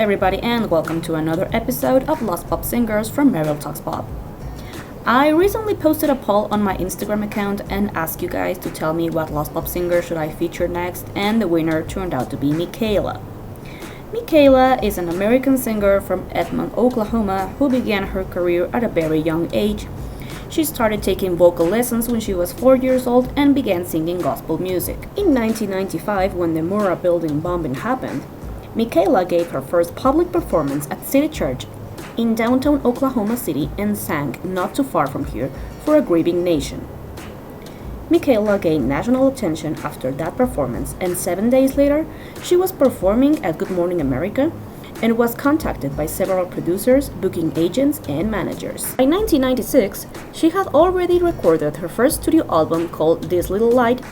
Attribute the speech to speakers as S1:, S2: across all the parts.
S1: everybody, and welcome to another episode of Lost Pop Singers from Mariel Talks Pop. I recently posted a poll on my Instagram account and asked you guys to tell me what Lost Pop singer should I feature next, and the winner turned out to be Mikaila. Mikaila is an American singer from Edmond, Oklahoma, who began her career at a very young age. She started taking vocal lessons when she was 4 years old and began singing gospel music. In 1995, when the Murrah building bombing happened, Mikaila gave her first public performance at City Church in downtown Oklahoma City and sang Not Too Far From Here for a grieving nation. Mikaila gained national attention after that performance, and 7 days later, she was performing at Good Morning America and was contacted by several producers, booking agents, and managers. By 1996, she had already recorded her first studio album called This Little Light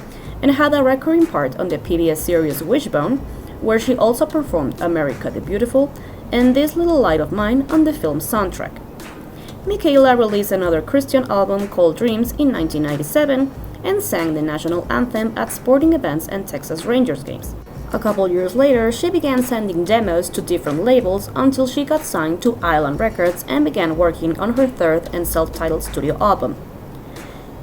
S1: and had a recurring part on the PBS series Wishbone, where she also performed America the Beautiful and This Little Light of Mine on the film's soundtrack. Mikaila released another Christian album called Dreams in 1997 and sang the national anthem at sporting events and Texas Rangers games. A couple years later, she began sending demos to different labels until she got signed to Island Records and began working on her third and self-titled studio album.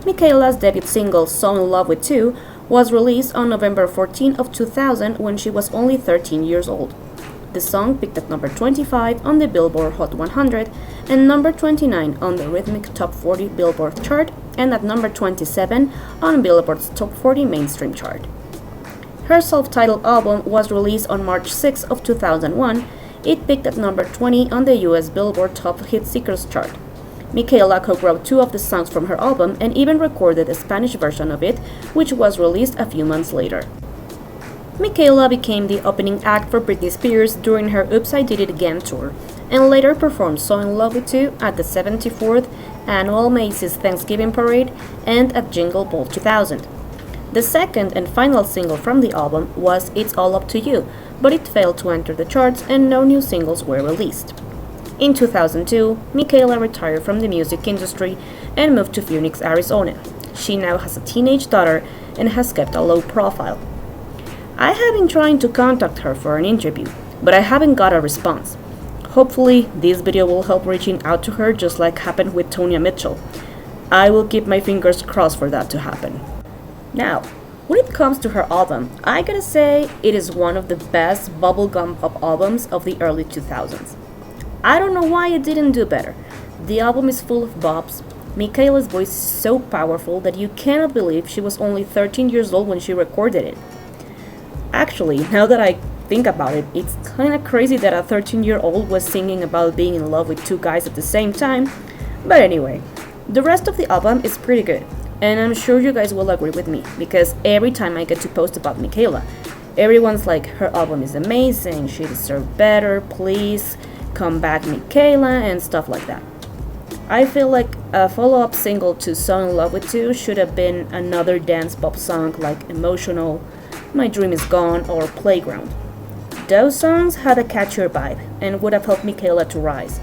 S1: Mikaila's debut single, So In Love With You, was released on November 14 of 2000 when she was only 13 years old. The song peaked at number 25 on the Billboard Hot 100 and number 29 on the Rhythmic Top 40 Billboard chart and at number 27 on Billboard's Top 40 Mainstream chart. Her self-titled album was released on March 6 of 2001. It peaked at number 20 on the US Billboard Top Hit Seekers chart. Mikaila co-wrote two of the songs from her album and even recorded a Spanish version of it, which was released a few months later. Mikaila became the opening act for Britney Spears during her Oops, I Did It Again tour, and later performed So In Love With You at the 74th Annual Macy's Thanksgiving Parade and at Jingle Ball 2000. The second and final single from the album was It's All Up To You, but it failed to enter the charts and no new singles were released. In 2002, Mikaila retired from the music industry and moved to Phoenix, Arizona. She now has a teenage daughter and has kept a low profile. I have been trying to contact her for an interview, but I haven't got a response. Hopefully, this video will help reaching out to her just like happened with Tonya Mitchell. I will keep my fingers crossed for that to happen. Now, when it comes to her album, I gotta say it is one of the best bubblegum pop albums of the early 2000s. I don't know why it didn't do better. The album is full of bops. Mikaila's voice is so powerful that you cannot believe she was only 13 years old when she recorded it. Actually, now that I think about it, it's kinda crazy that a 13-year-old was singing about being in love with two guys at the same time. But anyway, the rest of the album is pretty good, and I'm sure you guys will agree with me, because every time I get to post about Mikaila, everyone's like, her album is amazing, she deserves better, please come back Mikaila, and stuff like that. I feel like a follow-up single to So In Love With You should have been another dance pop song like Emotional, My Dream Is Gone, or Playground. Those songs had a catchier vibe and would have helped Mikaila to rise.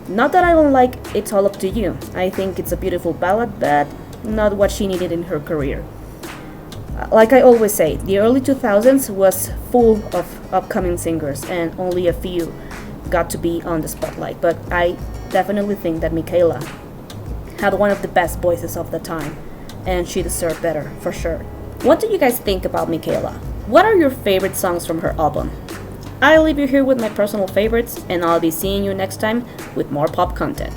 S1: Not that I don't like It's All Up To You, I think it's a beautiful ballad, but not what she needed in her career. Like I always say, the early 2000s was full of upcoming singers and only a few got to be on the spotlight, but I definitely think that Mikaila had one of the best voices of the time, and she deserved better, for sure. What do you guys think about Mikaila? What are your favorite songs from her album? I'll leave you here with my personal favorites, and I'll be seeing you next time with more pop content.